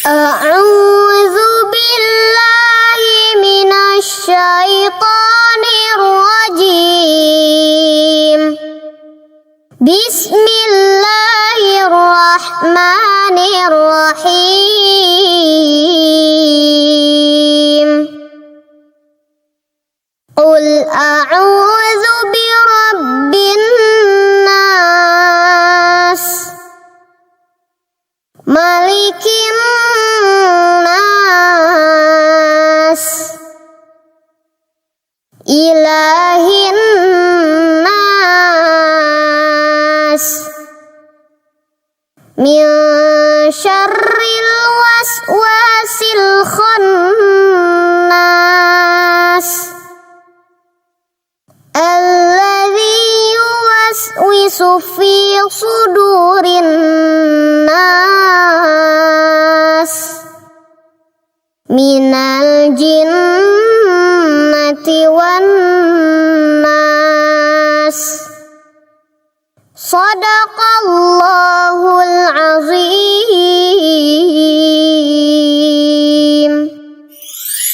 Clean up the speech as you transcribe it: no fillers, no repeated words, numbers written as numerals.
أعوذ بالله من الشيطان الرجيم. بسم الله الرحمن الرحيم. قل أعوذ برب الناس، ملك الناس، إله الناس، من شر الوسواس الخناس الذي يوسوس في صدور الناس من الجنة والناس. صدق الله.